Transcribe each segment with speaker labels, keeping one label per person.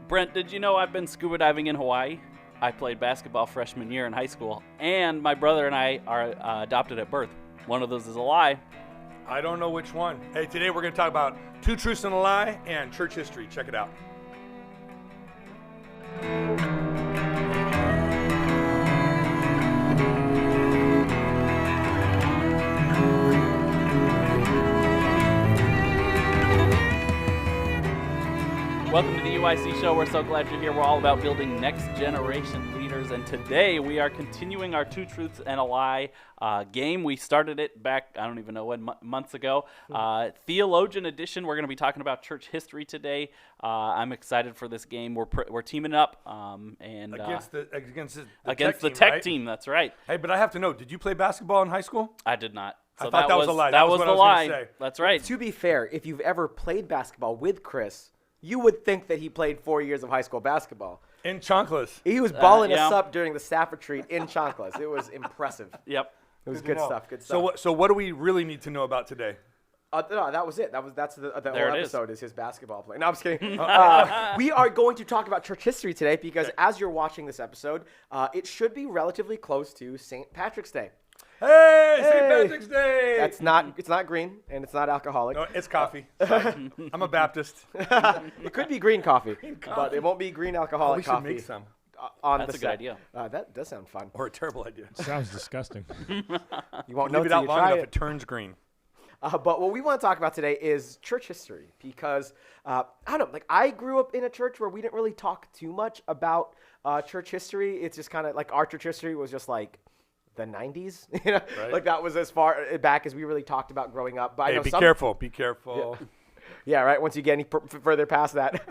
Speaker 1: Brent, did you know I've been scuba diving in Hawaii? I played basketball freshman year in high school, and my brother and I are adopted at birth. One of those is a lie.
Speaker 2: I don't know which one. Hey, today we're going to talk about two truths and a lie and church history. Check it out.
Speaker 1: Welcome to the UIC show. We're so glad you're here. We're all about building next generation leaders, and today we are continuing our Two Truths and a Lie game. We started it back, I don't even know when, months ago. Theologian edition. We're going to be talking about church history today. I'm excited for this game. We're teaming up and
Speaker 2: against the
Speaker 1: tech team. That's right.
Speaker 2: Hey, but I have to know, did you play basketball in high school?
Speaker 1: I did not. So
Speaker 2: I thought that was a lie.
Speaker 1: That was
Speaker 2: what
Speaker 1: the
Speaker 2: I was
Speaker 1: lie.
Speaker 2: gonna say.
Speaker 1: That's right.
Speaker 3: To be fair, if you've ever played basketball with Chris, you would think that he played 4 years of high school basketball.
Speaker 2: In chanclas.
Speaker 3: He was balling
Speaker 1: yeah.
Speaker 3: us up during the staff retreat in chanclas. It was impressive.
Speaker 1: Yep.
Speaker 3: It was
Speaker 2: to
Speaker 3: good
Speaker 2: know.
Speaker 3: stuff. Good stuff.
Speaker 2: So what do we really need to know about today?
Speaker 3: No, that was it. That's the whole
Speaker 1: There it
Speaker 3: episode is his basketball play. No, I'm just kidding. We are going to talk about church history today because as you're watching this episode, it should be relatively close to St. Patrick's Day.
Speaker 2: Hey, St. Patrick's Day!
Speaker 3: It's not green and it's not alcoholic.
Speaker 2: No, it's coffee. Sorry. I'm a Baptist.
Speaker 3: It could be green coffee, but it won't be green alcoholic
Speaker 2: we should
Speaker 3: coffee.
Speaker 2: make some.
Speaker 3: On
Speaker 1: That's
Speaker 3: the
Speaker 1: a good
Speaker 3: set.
Speaker 1: idea.
Speaker 3: That does sound fun.
Speaker 2: Or a terrible idea.
Speaker 4: Sounds disgusting.
Speaker 3: You won't know
Speaker 2: Leave it
Speaker 3: till
Speaker 2: out
Speaker 3: you
Speaker 2: long
Speaker 3: try
Speaker 2: enough,
Speaker 3: it.
Speaker 2: it turns green.
Speaker 3: But what we want to talk about today is church history because, I don't know, like I grew up in a church where we didn't really talk too much about church history. It's just kind of like our church history was just like the 90s, you know,
Speaker 2: Right.
Speaker 3: like that was as far back as we really talked about growing up. But I
Speaker 2: Hey,
Speaker 3: know
Speaker 2: be careful.
Speaker 3: Yeah, right. Once you get any further past that.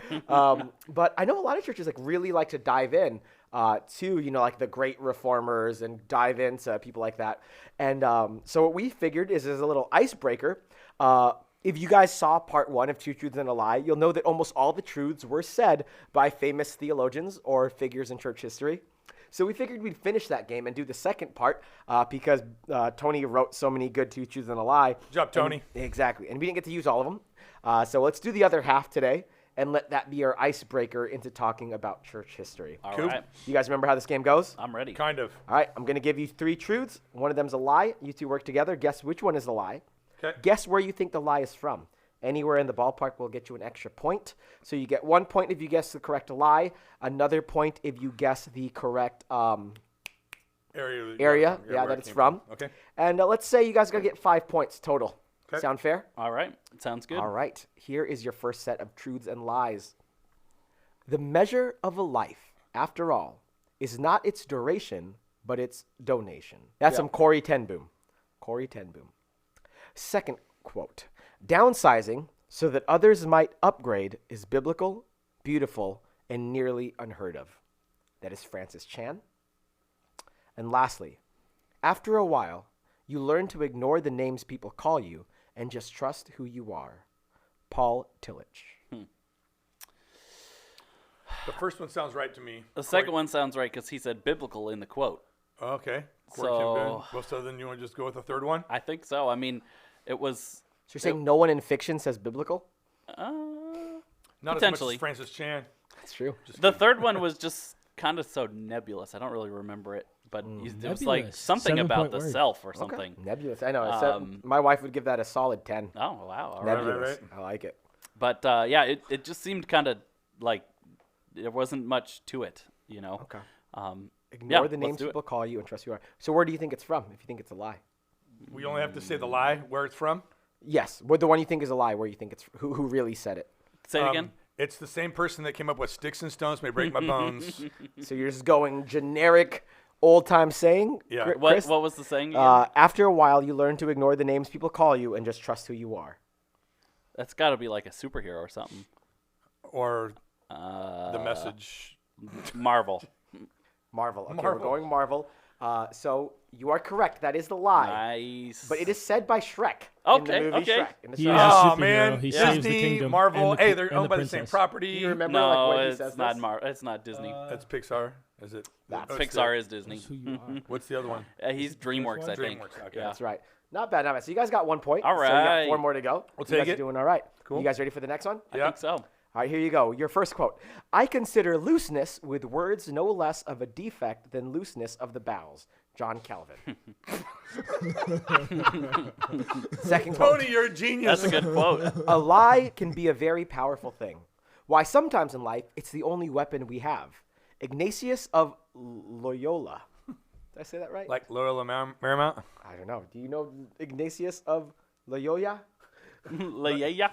Speaker 3: But I know a lot of churches like really like to dive in to, you know, like the great reformers and dive into people like that. And so what we figured is as a little icebreaker. If you guys saw part 1 of Two Truths and a Lie, you'll know that almost all the truths were said by famous theologians or figures in church history. So we figured we'd finish that game and do the second part because Tony wrote so many good Two Truths and a Lie.
Speaker 2: Good job, Tony.
Speaker 3: Exactly. And we didn't get to use all of them. So let's do the other half today and let that be our icebreaker into talking about church history.
Speaker 1: All
Speaker 2: Cool.
Speaker 1: right.
Speaker 3: You guys remember how this game goes?
Speaker 1: I'm ready.
Speaker 2: Kind of.
Speaker 3: All right. I'm going to give you 3 truths. One of them's a lie. You two work together. Guess which one is the lie.
Speaker 2: Okay.
Speaker 3: Guess where you think the lie is from. Anywhere in the ballpark will get you an extra point. So you get 1 point if you guess the correct lie, another point if you guess the correct
Speaker 2: Area
Speaker 3: area
Speaker 2: where
Speaker 3: that
Speaker 2: it
Speaker 3: it's
Speaker 2: came
Speaker 3: from.
Speaker 2: Okay.
Speaker 3: And let's say you guys are going to get 5 points total.
Speaker 2: Okay.
Speaker 3: Sound fair?
Speaker 1: All right. Sounds good.
Speaker 3: All right. Here is your first set of truths and lies. The measure of a life, after all, is not its duration, but its donation. That's some Corey Ten Boom. Corey Ten Boom. Second quote. Downsizing so that others might upgrade is biblical, beautiful, and nearly unheard of. That is Francis Chan. And lastly, after a while, you learn to ignore the names people call you and just trust who you are. Paul Tillich.
Speaker 2: The first one sounds right to me.
Speaker 1: The second one sounds right because he said biblical in the quote.
Speaker 2: Okay.
Speaker 1: So-
Speaker 2: Well, so then you want to just go with the third one?
Speaker 1: I think so. I mean, it was
Speaker 3: So you're saying no one in fiction says biblical?
Speaker 2: Not
Speaker 1: Potentially.
Speaker 2: as much as Francis Chan.
Speaker 3: That's true.
Speaker 1: the third one was just kind of so nebulous. I don't really remember it, but it was like
Speaker 4: Nebulous.
Speaker 1: something about
Speaker 4: 7-point
Speaker 1: the
Speaker 4: word.
Speaker 1: self or something.
Speaker 3: Nebulous. I know. My wife would give that a solid 10.
Speaker 1: Oh wow! All right.
Speaker 3: Nebulous.
Speaker 2: right.
Speaker 3: I like it.
Speaker 1: But yeah, it just seemed kind of like there wasn't much to it, you know.
Speaker 3: Okay.
Speaker 1: yeah,
Speaker 3: Ignore the
Speaker 1: let's
Speaker 3: names
Speaker 1: do it.
Speaker 3: people call you and trust who you are. So where do you think it's from if you think it's a lie?
Speaker 2: We only have to say the lie, where it's from.
Speaker 3: Yes. What the one you think is a lie, where you think it's who really said it.
Speaker 1: Say it again.
Speaker 2: It's the same person that came up with sticks and stones may break my bones.
Speaker 3: So you're just going generic old-time saying?
Speaker 2: Yeah.
Speaker 3: Chris?
Speaker 1: What was the saying? Again?
Speaker 3: After a while, you learn to ignore the names people call you and just trust who you are.
Speaker 1: That's got to be like a superhero or something.
Speaker 2: Or the message.
Speaker 1: Marvel.
Speaker 3: Marvel. Okay, we're
Speaker 2: Marvel.
Speaker 3: going Marvel. So you are correct. That is the lie.
Speaker 1: Nice.
Speaker 3: But it is said by Shrek.
Speaker 1: Okay,
Speaker 3: In the movie
Speaker 1: okay.
Speaker 3: Shrek. In the
Speaker 4: He
Speaker 3: Shrek.
Speaker 4: is a
Speaker 2: Oh
Speaker 4: superhero.
Speaker 2: man,
Speaker 4: He saves the
Speaker 2: Disney,
Speaker 4: kingdom
Speaker 2: Marvel.
Speaker 4: and the
Speaker 2: Hey,
Speaker 4: ki-
Speaker 2: they're
Speaker 4: and
Speaker 2: owned
Speaker 4: the
Speaker 2: by the same
Speaker 4: princess.
Speaker 2: property.
Speaker 3: Do you remember
Speaker 1: No,
Speaker 3: when he
Speaker 1: it's
Speaker 3: says
Speaker 1: not
Speaker 3: this?
Speaker 1: It's not Disney.
Speaker 2: That's Pixar. Is it?
Speaker 3: That's
Speaker 2: Oh, it's
Speaker 1: Pixar
Speaker 2: the-
Speaker 1: is Disney.
Speaker 4: That's who you are.
Speaker 2: What's the other one?
Speaker 1: He's DreamWorks, I think.
Speaker 2: DreamWorks, okay.
Speaker 1: Yeah.
Speaker 3: That's right. Not bad, not bad. So you guys got 1 point.
Speaker 1: All
Speaker 3: So you got
Speaker 1: right.
Speaker 3: 4 more to go.
Speaker 2: We'll
Speaker 3: you
Speaker 2: take
Speaker 3: guys
Speaker 2: it.
Speaker 3: are doing all right.
Speaker 2: Cool.
Speaker 3: You guys ready for the next one?
Speaker 1: I
Speaker 2: Yeah.
Speaker 1: think so.
Speaker 3: All All right, here you go. Your first quote. I consider looseness with words no less of a defect than looseness of the bowels. John Calvin. Second quote.
Speaker 2: Tony, you're a genius.
Speaker 1: That's a good quote.
Speaker 3: A lie can be a very powerful thing. Why, sometimes in life, it's the only weapon we have. Ignatius of Loyola. Did I say that right?
Speaker 2: Like Loyola Marymount?
Speaker 3: I don't know. Do you know Ignatius of Loyola?
Speaker 1: Yeah.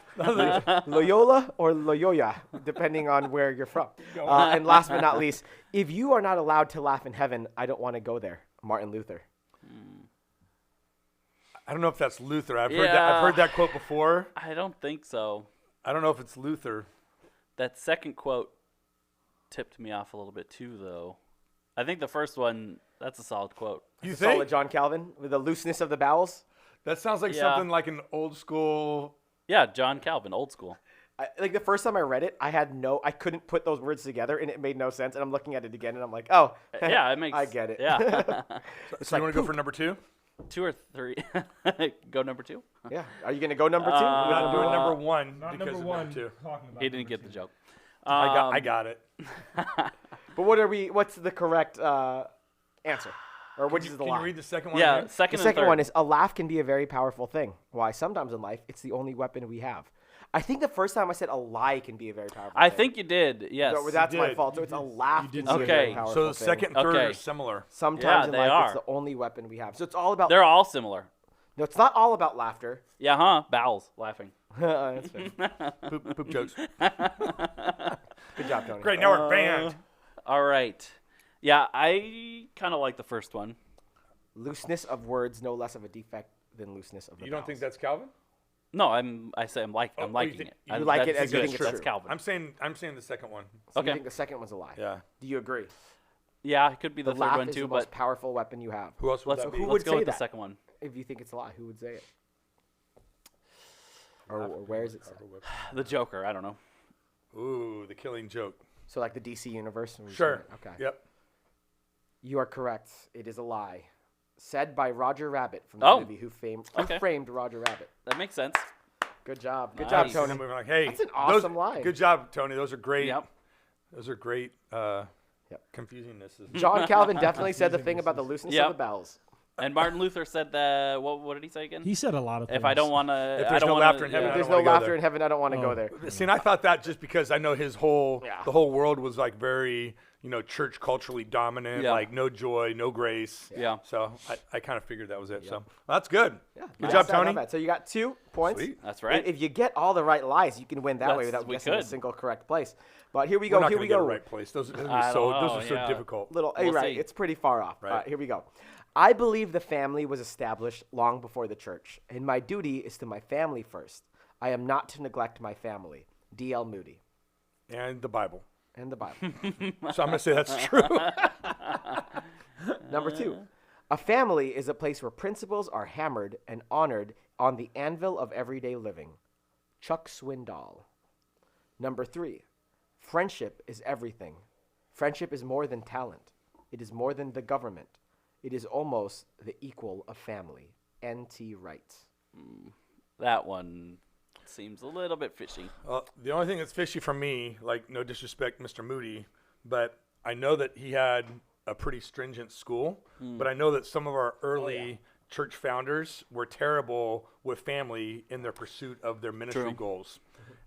Speaker 3: Loyola or Loyola, depending on where you're from. And last but not least, if you are not allowed to laugh in heaven, I don't want to go there. Martin Luther.
Speaker 2: I don't know if that's Luther. I've heard that quote before.
Speaker 1: I don't think so.
Speaker 2: I don't know if it's Luther.
Speaker 1: That second quote tipped me off a little bit too, though. I think the first one, that's a solid quote.
Speaker 2: You
Speaker 3: Solid
Speaker 2: think?
Speaker 3: John Calvin with the looseness of the bowels.
Speaker 2: That sounds like
Speaker 1: Yeah.
Speaker 2: something like an old school.
Speaker 1: Yeah, John Calvin, old school.
Speaker 3: Like the first time I read it, I couldn't put those words together, and it made no sense. And I'm looking at it again, and I'm like, oh,
Speaker 1: Yeah, it makes.
Speaker 3: I get it.
Speaker 1: Yeah.
Speaker 2: So you want to go for number 2?
Speaker 1: 2 or 3. Go number 2.
Speaker 3: Yeah. Are you gonna go number 2?
Speaker 2: We're not doing number 1
Speaker 4: Not
Speaker 2: because
Speaker 4: number
Speaker 2: of
Speaker 4: one.
Speaker 2: number 2.
Speaker 4: Talking about
Speaker 1: He didn't
Speaker 4: number
Speaker 1: get the
Speaker 4: two.
Speaker 1: joke.
Speaker 2: I got it.
Speaker 3: But what's the correct answer? Or which is the
Speaker 2: Can
Speaker 3: lie?
Speaker 2: you read the second one?
Speaker 1: Yeah,
Speaker 2: again?
Speaker 1: second
Speaker 3: The
Speaker 1: and
Speaker 3: second
Speaker 1: third.
Speaker 3: one is a laugh can be a very powerful thing. Why? Sometimes in life, it's the only weapon we have. I think the first time I said a lie can be a very powerful
Speaker 1: I
Speaker 3: thing.
Speaker 1: think you did. Yes.
Speaker 3: So that's my
Speaker 2: did.
Speaker 3: fault. So it's a laugh
Speaker 4: You
Speaker 3: can
Speaker 4: did
Speaker 3: be a
Speaker 1: say
Speaker 3: very
Speaker 1: that.
Speaker 3: powerful
Speaker 2: So the
Speaker 3: thing.
Speaker 2: second and third
Speaker 1: Okay.
Speaker 2: are similar.
Speaker 3: Sometimes
Speaker 1: Yeah,
Speaker 3: in
Speaker 1: they
Speaker 3: life,
Speaker 1: are.
Speaker 3: it's the only weapon we have. So it's all about.
Speaker 1: They're all similar.
Speaker 3: No, it's not all about laughter.
Speaker 1: Yeah, huh? Bowels, laughing.
Speaker 3: That's fair.
Speaker 2: Poop jokes.
Speaker 3: Good job, Tony.
Speaker 2: Great. Now we're banned.
Speaker 1: All right. Yeah, I kind of like the first one.
Speaker 3: Looseness of words, no less of a defect than looseness of the
Speaker 2: You don't think
Speaker 3: bowels.
Speaker 2: that's Calvin?
Speaker 1: No, I'm
Speaker 2: think-
Speaker 1: liking it.
Speaker 2: you
Speaker 1: I-
Speaker 3: like it
Speaker 1: that's
Speaker 3: as you
Speaker 1: good.
Speaker 3: think it's
Speaker 1: That's
Speaker 3: true.
Speaker 1: Calvin.
Speaker 2: I'm saying the second one.
Speaker 3: So
Speaker 1: Okay.
Speaker 3: you think the second one's a lie?
Speaker 2: Yeah.
Speaker 3: Do you agree?
Speaker 1: Yeah, it could be the
Speaker 3: The
Speaker 1: third
Speaker 3: laugh
Speaker 1: one
Speaker 3: is
Speaker 1: too,
Speaker 3: the
Speaker 1: but
Speaker 3: most powerful weapon you have.
Speaker 2: Who else would
Speaker 1: let's
Speaker 2: that be?
Speaker 3: who
Speaker 1: let's
Speaker 3: would
Speaker 1: go
Speaker 3: say
Speaker 1: with the
Speaker 3: that?
Speaker 1: second one.
Speaker 3: If you think it's a lie, who would say it? Or where is it said?
Speaker 1: The Joker. I don't know.
Speaker 2: Ooh, the Killing Joke.
Speaker 3: So like the DC universe? We're just
Speaker 2: Sure.
Speaker 3: gonna- Okay.
Speaker 2: Yep.
Speaker 3: You are correct. It is a lie. Said by Roger Rabbit from the
Speaker 1: Oh.
Speaker 3: movie Who
Speaker 1: Okay.
Speaker 3: Framed Roger Rabbit.
Speaker 1: That makes sense.
Speaker 3: Good job. Good
Speaker 1: Nice.
Speaker 3: job,
Speaker 2: And
Speaker 3: Tony.
Speaker 2: then we were like, hey,
Speaker 3: That's an awesome lie.
Speaker 2: Good job, Tony. Those are great.
Speaker 1: Yep.
Speaker 2: Those are great.
Speaker 3: Yep.
Speaker 2: Confusingnesses.
Speaker 3: John Calvin definitely said the thing about the looseness
Speaker 1: Yep.
Speaker 3: of the bowels.
Speaker 1: And Martin Luther said that. What did he say again?
Speaker 4: He said a lot of things.
Speaker 1: If I don't want to,
Speaker 2: If
Speaker 1: I
Speaker 2: there's
Speaker 1: don't
Speaker 2: no
Speaker 1: wanna,
Speaker 2: laughter in heaven,
Speaker 3: If
Speaker 2: I
Speaker 3: there's
Speaker 2: don't
Speaker 3: no
Speaker 2: wanna go
Speaker 3: laughter
Speaker 2: there.
Speaker 3: in heaven, I don't want to go
Speaker 4: Oh.
Speaker 3: there.
Speaker 2: See, and I thought that just because I know his whole,
Speaker 3: Yeah.
Speaker 2: the whole world was like very, church culturally dominant,
Speaker 1: Yeah.
Speaker 2: like no joy, no grace.
Speaker 1: Yeah.
Speaker 2: So I kind of figured that was it. So that's good.
Speaker 3: Yeah.
Speaker 2: Good
Speaker 3: Not
Speaker 2: job,
Speaker 3: bad, not
Speaker 2: Tony.
Speaker 3: bad. So you got 2 points.
Speaker 2: Sweet.
Speaker 1: That's right.
Speaker 3: If you get all the right lies, you can win that way
Speaker 1: That's-
Speaker 3: without
Speaker 1: we
Speaker 3: guessing a
Speaker 1: could.
Speaker 3: single correct place. But here we
Speaker 2: We're
Speaker 3: go.
Speaker 2: not
Speaker 3: Here
Speaker 2: gonna
Speaker 3: we
Speaker 2: get
Speaker 3: go.
Speaker 2: it right place. Those are
Speaker 1: I
Speaker 2: so
Speaker 1: don't know,
Speaker 2: those are so
Speaker 1: yeah.
Speaker 2: difficult.
Speaker 3: Little,
Speaker 1: We'll
Speaker 3: right.
Speaker 1: see.
Speaker 3: It's pretty far off.
Speaker 2: Right.
Speaker 3: Here we go. I believe the family was established long before the church, and my duty is to my family first. I am not to neglect my family. D.L. Moody
Speaker 2: And the Bible.
Speaker 3: and the Bible.
Speaker 2: So I'm gonna say that's true.
Speaker 3: Number 2, a family is a place where principles are hammered and honored on the anvil of everyday living. Chuck Swindoll. Number 3, friendship is everything. Friendship is more than talent. It is more than the government. It is almost the equal of family. N.T. Wright.
Speaker 1: That one seems a little bit fishy.
Speaker 2: The only thing that's fishy for me, like no disrespect, Mr. Moody, but I know that he had a pretty stringent school. But I know that some of our early church founders were terrible with family in their pursuit of their ministry
Speaker 1: True.
Speaker 2: goals.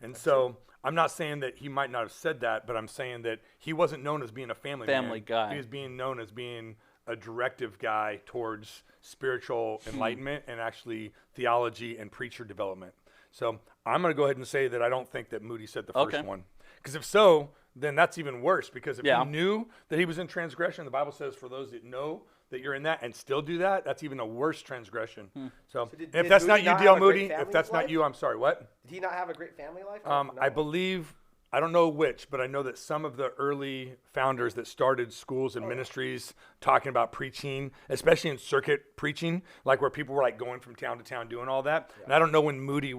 Speaker 2: And so I'm not saying that he might not have said that, but I'm saying that he wasn't known as being a family
Speaker 1: Family
Speaker 2: man.
Speaker 1: guy.
Speaker 2: He was being known as being a directive guy towards spiritual enlightenment and actually theology and preacher development. So I'm going to go ahead and say that I don't think that Moody said the first
Speaker 1: Okay.
Speaker 2: one. Because if so, then that's even worse. Because if
Speaker 1: Yeah.
Speaker 2: he knew that he was in transgression, the Bible says for those that know that you're in that and still do that, that's even a worse transgression. So,
Speaker 3: did
Speaker 2: if that's
Speaker 3: Moody
Speaker 2: not you,
Speaker 3: not
Speaker 2: D.L.
Speaker 3: have a great
Speaker 2: Moody,
Speaker 3: family
Speaker 2: if that's
Speaker 3: in his
Speaker 2: not
Speaker 3: life?
Speaker 2: you, I'm sorry, what?
Speaker 3: Did he not have a great family life?
Speaker 2: I believe, I don't know which, but I know that some of the early founders that started schools and ministries talking about preaching, especially in circuit preaching, like where people were like going from town to town doing all that. And I don't know when Moody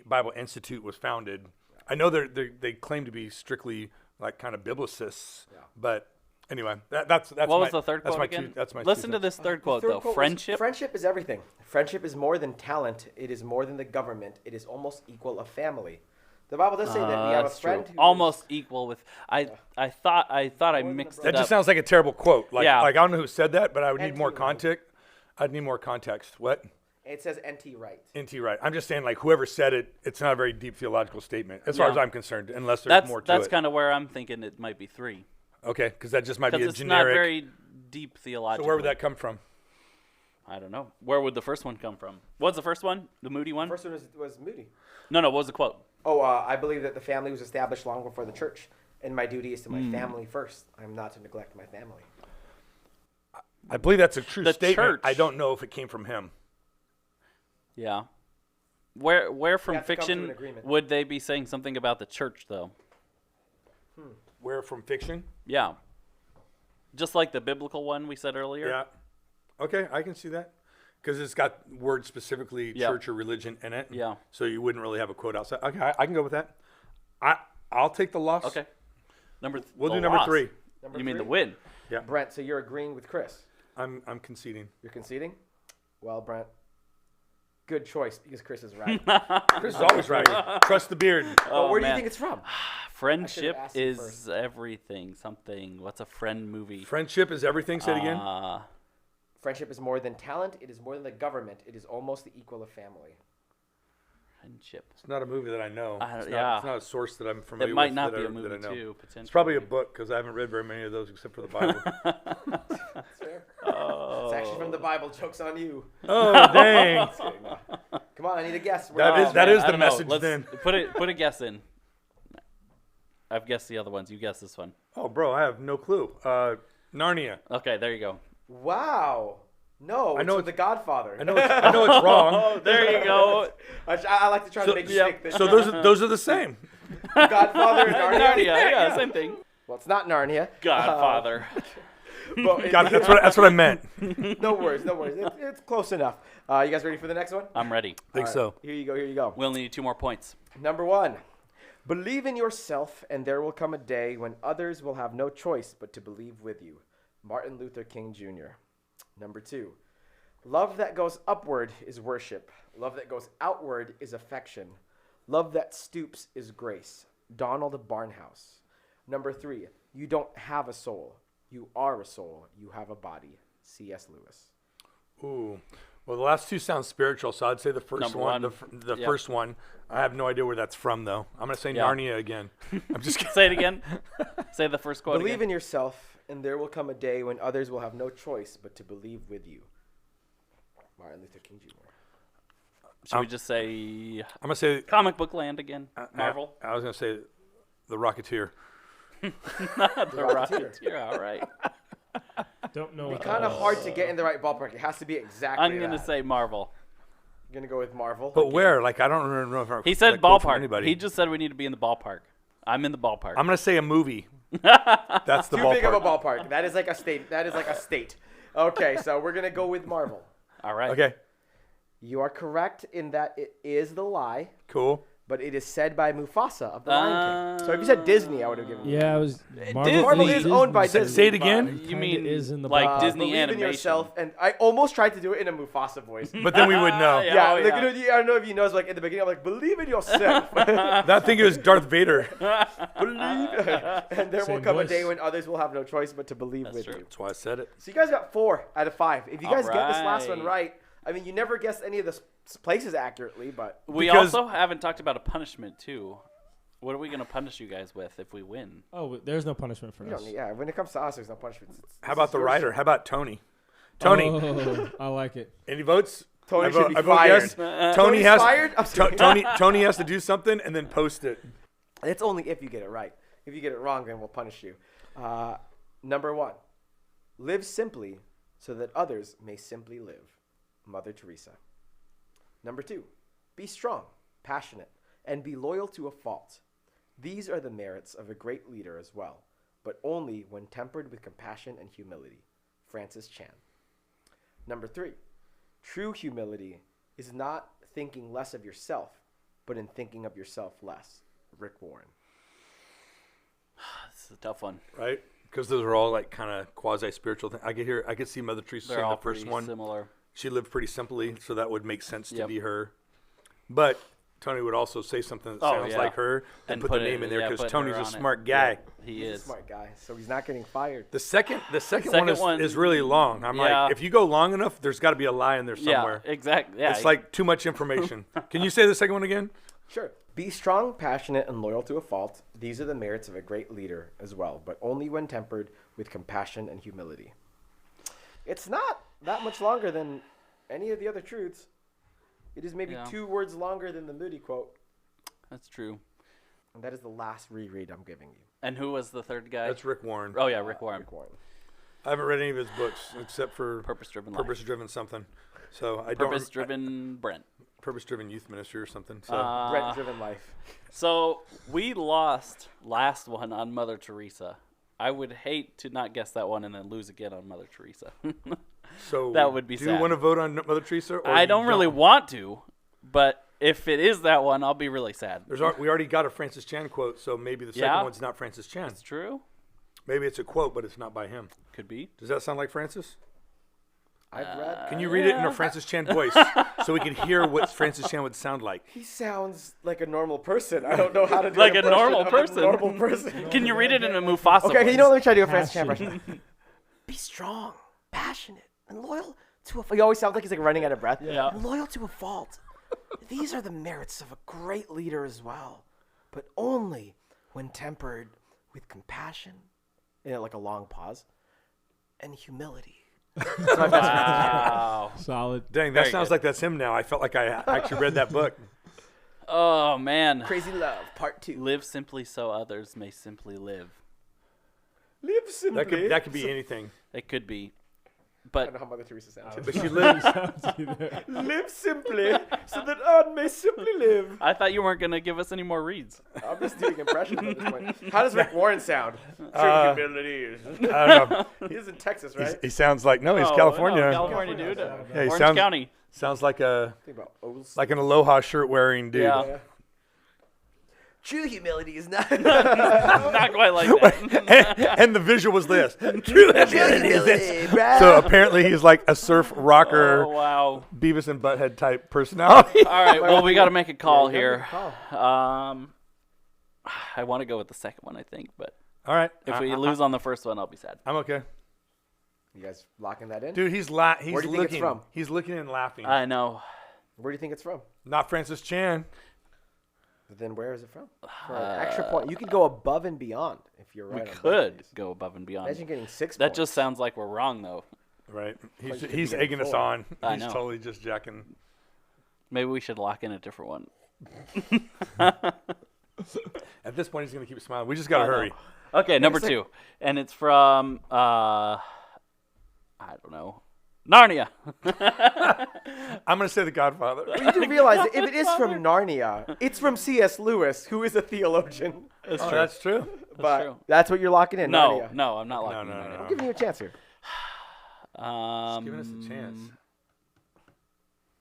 Speaker 2: Bible Institute was founded. I know they claim to be strictly like kind of biblicists, but anyway, that's
Speaker 1: What
Speaker 2: my,
Speaker 1: was the third
Speaker 2: that's
Speaker 1: quote
Speaker 2: my
Speaker 1: again?
Speaker 2: Two, that's my
Speaker 1: Listen
Speaker 2: two
Speaker 1: to this third quote,
Speaker 3: Third
Speaker 1: though.
Speaker 3: quote was,
Speaker 1: Friendship.
Speaker 3: Friendship is everything. Friendship is more than talent. It is more than the government. It is almost equal of family. The Bible does say that we have a
Speaker 1: That's true.
Speaker 3: friend who
Speaker 1: Almost equal with. I thought I mixed it
Speaker 2: That
Speaker 1: up.
Speaker 2: just sounds like a terrible quote. Like,
Speaker 1: Yeah.
Speaker 2: like I don't know who said that, but I would need
Speaker 3: NT
Speaker 2: more
Speaker 3: Wright.
Speaker 2: context. I'd need more context. What?
Speaker 3: It says N.T. Wright.
Speaker 2: NT Wright. I'm just saying, like, whoever said it, it's not a very deep theological statement, as far
Speaker 1: Yeah.
Speaker 2: as I'm concerned, unless there's more to
Speaker 1: That's
Speaker 2: it.
Speaker 1: kind of where I'm thinking it might be 3.
Speaker 2: Okay, because that just might be
Speaker 1: Because
Speaker 2: a
Speaker 1: it's
Speaker 2: generic.
Speaker 1: not very deep theological.
Speaker 2: So where would that come from?
Speaker 1: I don't know. Where would the first one come from? What's the first one? The Moody one?
Speaker 3: First one was Moody.
Speaker 1: No, what was the quote?
Speaker 3: Oh, I believe that the family was established long before the church, and my duty is to my family first. I'm not to neglect my family.
Speaker 2: I believe that's a true
Speaker 1: The
Speaker 2: statement.
Speaker 1: church.
Speaker 2: I don't know if it came from him.
Speaker 1: Yeah. Where from
Speaker 3: have to come to an
Speaker 1: fiction
Speaker 3: agreement.
Speaker 1: would they be saying something about the church, though?
Speaker 2: Where from fiction?
Speaker 1: Yeah. Just like the biblical one we said earlier.
Speaker 2: Yeah. Okay, I can see that. Because it's got words specifically
Speaker 1: Yeah.
Speaker 2: church or religion in it.
Speaker 1: Yeah.
Speaker 2: So you wouldn't really have a quote outside. Okay, I can go with that. I'll take the loss.
Speaker 1: Okay.
Speaker 2: We'll
Speaker 1: the
Speaker 2: do number
Speaker 1: loss.
Speaker 2: 3.
Speaker 3: Number
Speaker 1: You mean the
Speaker 3: 3?
Speaker 1: win?
Speaker 2: Yeah.
Speaker 3: Brent, so you're agreeing with Chris.
Speaker 2: I'm conceding.
Speaker 3: You're conceding? Well, Brent, good choice because Chris is right.
Speaker 2: Chris is always right. Trust the beard.
Speaker 3: But where do you
Speaker 1: man.
Speaker 3: think it's from?
Speaker 1: Friendship
Speaker 3: asked you
Speaker 1: is
Speaker 3: first.
Speaker 1: everything. Something. What's a friend movie?
Speaker 2: Friendship is everything. Say it again.
Speaker 3: Friendship is more than talent. It is more than the government. It is almost the equal of family.
Speaker 1: Friendship.
Speaker 2: It's not a movie that I know.
Speaker 1: I don't-
Speaker 2: It's
Speaker 1: yeah.
Speaker 2: not a source that I'm familiar
Speaker 1: It
Speaker 2: with.
Speaker 1: might not
Speaker 2: that
Speaker 1: be
Speaker 2: I-
Speaker 1: a movie
Speaker 2: that I know.
Speaker 1: too. Potentially.
Speaker 2: It's probably a book because I haven't read very many of those except for the Bible.
Speaker 3: That's fair. It's actually from the Bible. Joke's on you.
Speaker 2: Oh, dang.
Speaker 3: Come on, I need a guess.
Speaker 2: That is-
Speaker 1: man,
Speaker 2: is
Speaker 1: I
Speaker 2: the
Speaker 1: don't know.
Speaker 2: message
Speaker 1: Let's
Speaker 2: then.
Speaker 1: Put a guess in. I've guessed the other ones. You guess this one.
Speaker 2: Oh, bro, I have no clue. Narnia.
Speaker 1: Okay, there you go.
Speaker 3: Wow. No,
Speaker 2: I know
Speaker 3: it's The Godfather.
Speaker 2: I know it's wrong.
Speaker 1: Oh, there you go.
Speaker 3: I like to try to make you think this.
Speaker 2: So those are the same.
Speaker 3: Godfather and Narnia.
Speaker 1: Narnia, yeah, same thing.
Speaker 3: Well, it's not Narnia.
Speaker 1: Godfather.
Speaker 3: But
Speaker 2: God, that's what I meant.
Speaker 3: no worries. It's close enough. You guys ready for the next one?
Speaker 1: I'm ready.
Speaker 2: Think so.
Speaker 3: Here you go.
Speaker 1: We only need 2 more points.
Speaker 3: Number 1. Believe in yourself, and there will come a day when others will have no choice but to believe with you. Martin Luther King Jr. Number 2. Love that goes upward is worship. Love that goes outward is affection. Love that stoops is grace. Donald Barnhouse. Number 3. You don't have a soul. You are a soul. You have a body. C.S. Lewis.
Speaker 2: Ooh. Well, the last 2 sound spiritual, so I'd say the first
Speaker 1: Number
Speaker 2: one.
Speaker 1: one.
Speaker 2: The
Speaker 1: Yep.
Speaker 2: first one. I have no idea where that's from, though. I'm going to say
Speaker 1: Yeah.
Speaker 2: Narnia again. I'm just kidding.
Speaker 1: Say it again. Say the first quote
Speaker 3: Believe
Speaker 1: again.
Speaker 3: in yourself, and there will come a day when others will have no choice but to believe with you. Martin Luther King Jr.
Speaker 1: Should we just say
Speaker 2: I'm going to say
Speaker 1: comic book land again? Marvel?
Speaker 2: I was going to say The Rocketeer.
Speaker 1: The
Speaker 3: Rocketeer.
Speaker 1: Rocketeer. All right.
Speaker 4: Don't know.
Speaker 3: It's
Speaker 4: what
Speaker 3: kind
Speaker 4: that
Speaker 3: of
Speaker 4: is.
Speaker 3: hard to get in the right ballpark. It has to be exactly
Speaker 1: I'm going to
Speaker 3: that.
Speaker 1: say Marvel.
Speaker 3: You're going to go with Marvel.
Speaker 2: But where? Like, I don't remember if I
Speaker 1: He said
Speaker 2: that quote from
Speaker 1: ballpark.
Speaker 2: anybody.
Speaker 1: He just said we need to be in the ballpark. I'm in the ballpark.
Speaker 2: I'm going to say a movie. That's the
Speaker 3: Too
Speaker 2: ballpark.
Speaker 3: big of a ballpark. That is like a state. Okay, so we're going to go with Marvel.
Speaker 1: All right.
Speaker 2: Okay,
Speaker 3: You are correct in that it is the lie,
Speaker 2: cool.
Speaker 3: but it is said by Mufasa of the Lion King. So if you said Disney, I would have given you.
Speaker 4: Yeah, I was.
Speaker 3: Marvel is owned by
Speaker 2: Say-
Speaker 3: Disney.
Speaker 2: say it again.
Speaker 1: You
Speaker 4: Kinda
Speaker 1: mean
Speaker 4: is in the
Speaker 1: like
Speaker 4: ballpark.
Speaker 1: Disney
Speaker 3: Believe
Speaker 1: animation?
Speaker 3: in yourself, and I almost tried to do it in a Mufasa voice.
Speaker 2: But then we would know.
Speaker 1: Yeah.
Speaker 3: Yeah,
Speaker 1: Oh,
Speaker 3: like,
Speaker 1: yeah.
Speaker 3: I don't know if you know, it's like in the beginning, I'm like, believe in yourself.
Speaker 2: I think it was Darth Vader.
Speaker 3: Believe. And there will
Speaker 4: Same
Speaker 3: come a
Speaker 4: voice.
Speaker 3: day when others will have no choice but to believe
Speaker 1: That's
Speaker 3: with
Speaker 1: true.
Speaker 3: you.
Speaker 2: That's why I said it.
Speaker 3: So you guys got 4 out of 5. If you guys get this last one
Speaker 1: Alright.
Speaker 3: right, I mean, you never guessed any of the places accurately, but
Speaker 1: We
Speaker 2: Because-
Speaker 1: also haven't talked about a punishment too. What are we going to punish you guys with if we win?
Speaker 4: Oh, there's no punishment for
Speaker 3: you
Speaker 4: us.
Speaker 3: don't need, yeah, when it comes to us, there's no punishment.
Speaker 2: How about the writer? How about Tony? Tony,
Speaker 4: Oh, I like it.
Speaker 2: any votes?
Speaker 3: Tony
Speaker 2: I
Speaker 3: should
Speaker 2: vote-
Speaker 3: be
Speaker 2: I vote
Speaker 3: fired.
Speaker 2: yes.
Speaker 3: Tony's
Speaker 2: Tony has
Speaker 3: fired? I'm sorry.
Speaker 2: Tony has to do something and then post it.
Speaker 3: It's only if you get it right. If you get it wrong, then we'll punish you. Number 1, live simply so that others may simply live. Mother Teresa. Number 2, be strong, passionate, and be loyal to a fault. These are the merits of a great leader as well, but only when tempered with compassion and humility. Francis Chan. Number 3, true humility is not thinking less of yourself, but in thinking of yourself less. Rick Warren.
Speaker 1: This is a tough one.
Speaker 2: Right? Because those are all like kind of quasi-spiritual things. I could see Mother Teresa
Speaker 1: They're
Speaker 2: saying
Speaker 1: all
Speaker 2: the first
Speaker 1: pretty
Speaker 2: one.
Speaker 1: similar.
Speaker 2: She lived pretty simply, so that would make sense to
Speaker 1: Yep.
Speaker 2: be her. But Tony would also say something that
Speaker 1: Oh,
Speaker 2: sounds
Speaker 1: yeah.
Speaker 2: like her and put the name in there because
Speaker 1: put
Speaker 2: Tony's
Speaker 1: her
Speaker 2: a
Speaker 1: on it.
Speaker 2: smart guy.
Speaker 1: Yep, he
Speaker 3: He's a
Speaker 1: is.
Speaker 3: smart guy, so he's not getting fired.
Speaker 2: The second
Speaker 1: second
Speaker 2: one is really long. I'm
Speaker 1: Yeah.
Speaker 2: like, if you go long enough, there's got to be a lie in there somewhere.
Speaker 1: Yeah, exactly. Yeah,
Speaker 2: It's like too much information. Can you say the second one again?
Speaker 3: Sure. Be strong, passionate, and loyal to a fault. These are the merits of a great leader as well, but only when tempered with compassion and humility. It's not that much longer than any of the other truths. It is maybe 2 words longer than the Moody quote.
Speaker 1: that's true.
Speaker 3: And that is the last reread I'm giving you.
Speaker 1: And who was the third guy?
Speaker 2: That's Rick Warren.
Speaker 1: Oh yeah, Rick Warren.
Speaker 3: Rick Warren.
Speaker 2: I haven't read any of his books except for
Speaker 1: Purpose-driven life.
Speaker 2: Purpose-driven something. So I don't.
Speaker 1: Purpose-driven Brent.
Speaker 2: Purpose-driven youth ministry or something. So
Speaker 3: Brent-driven life.
Speaker 1: So we lost last one on Mother Teresa. I would hate to not guess that one and then lose again on Mother Teresa. That would be
Speaker 2: Do
Speaker 1: sad.
Speaker 2: you want to vote on Mother Teresa? Or
Speaker 1: I
Speaker 2: you
Speaker 1: don't really want to, but if it is that one, I'll be really sad.
Speaker 2: We already got a Francis Chan quote, so maybe the second
Speaker 1: Yeah?
Speaker 2: one's not Francis Chan.
Speaker 1: It's true.
Speaker 2: Maybe it's a quote, but it's not by him.
Speaker 1: Could be.
Speaker 2: Does that sound like Francis?
Speaker 3: I've read.
Speaker 2: Can you read it in a Francis Chan voice so we can hear what Francis Chan would sound like?
Speaker 3: He sounds like a normal person. I don't know how to do
Speaker 1: Like
Speaker 3: an
Speaker 1: a normal
Speaker 3: impression of
Speaker 1: person.
Speaker 3: a normal person.
Speaker 1: Can you read it in a Mufasa
Speaker 3: Okay,
Speaker 1: voice?
Speaker 3: you know what? Let me try to do a Francis Chan
Speaker 4: Passion.
Speaker 3: impression. Be strong, passionate, and loyal to a fault. He always sounds like he's like running out of breath.
Speaker 1: Yeah.
Speaker 3: And loyal to a fault. These are the merits of a great leader as well, but only when tempered with compassion, like a long pause, and humility. That's my best Francis Chan.
Speaker 1: Wow.
Speaker 4: Solid.
Speaker 2: Dang, that
Speaker 1: Very
Speaker 2: sounds
Speaker 1: good.
Speaker 2: like that's him now. I felt like I actually read that book.
Speaker 1: Oh man.
Speaker 3: Crazy Love, Part 2.
Speaker 1: Live simply so others may simply live.
Speaker 3: Live simply.
Speaker 2: That could be anything.
Speaker 1: It could be.
Speaker 3: I don't
Speaker 1: But
Speaker 3: know how Mother Teresa sounds.
Speaker 2: But she lives.
Speaker 3: Live simply, so that I may simply live.
Speaker 1: I thought you weren't going to give us any more reads.
Speaker 3: I'm just doing impressions at this point. How does Rick Warren sound? True humility.
Speaker 2: I don't know.
Speaker 3: He's in Texas, right?
Speaker 2: He sounds like he's
Speaker 1: Oh,
Speaker 2: California.
Speaker 1: no, California, dude.
Speaker 2: Yeah, he
Speaker 1: Orange
Speaker 2: sounds
Speaker 1: County.
Speaker 2: sounds like
Speaker 3: Think about O's.
Speaker 2: an Aloha shirt wearing dude.
Speaker 1: Yeah.
Speaker 3: True humility is not.
Speaker 1: Not quite like that.
Speaker 2: And the visual was this. True humility is this. So apparently he's like a surf rocker,
Speaker 1: Oh, wow.
Speaker 2: Beavis and Butthead type personality.
Speaker 1: All right. Well, we got to make a call
Speaker 3: Yeah,
Speaker 1: here.
Speaker 3: call.
Speaker 1: I want to go with the second one, I think, but
Speaker 2: All right.
Speaker 1: if we lose on the first one, I'll be sad.
Speaker 2: I'm okay.
Speaker 3: You guys locking that in?
Speaker 2: Dude, he's
Speaker 3: Where do you think
Speaker 2: looking.
Speaker 3: it's from?
Speaker 2: He's looking and laughing.
Speaker 1: I know.
Speaker 3: Where do you think it's from?
Speaker 2: Not Francis Chan.
Speaker 3: Then where is it from? For an extra point. You could go above and beyond if you're
Speaker 1: We
Speaker 3: right. on both
Speaker 1: could
Speaker 3: these.
Speaker 1: go above and beyond.
Speaker 3: Imagine getting 6
Speaker 1: That
Speaker 3: points.
Speaker 1: just sounds like we're wrong, though.
Speaker 2: Right.
Speaker 3: you could be
Speaker 2: He's
Speaker 3: getting
Speaker 2: egging us
Speaker 3: 4.
Speaker 2: on.
Speaker 1: I
Speaker 2: He's
Speaker 1: know.
Speaker 2: totally just jacking.
Speaker 1: Maybe we should lock in a different one.
Speaker 2: At this point, he's going to keep smiling. We just got to
Speaker 1: I know.
Speaker 2: hurry.
Speaker 1: Okay, number 2. And it's from, I don't know, Narnia.
Speaker 2: I'm going to say The Godfather.
Speaker 3: Well, you do realize that if it is from Narnia, it's from C.S. Lewis, who is a theologian.
Speaker 1: That's
Speaker 2: Oh,
Speaker 1: true.
Speaker 2: that's true.
Speaker 3: But
Speaker 1: true.
Speaker 3: that's what you're locking in,
Speaker 1: No,
Speaker 3: Narnia.
Speaker 1: no, I'm not locking
Speaker 2: No,
Speaker 1: in
Speaker 2: no,
Speaker 1: Narnia.
Speaker 2: no.
Speaker 3: I'm giving you a chance here.
Speaker 2: Just giving us a chance.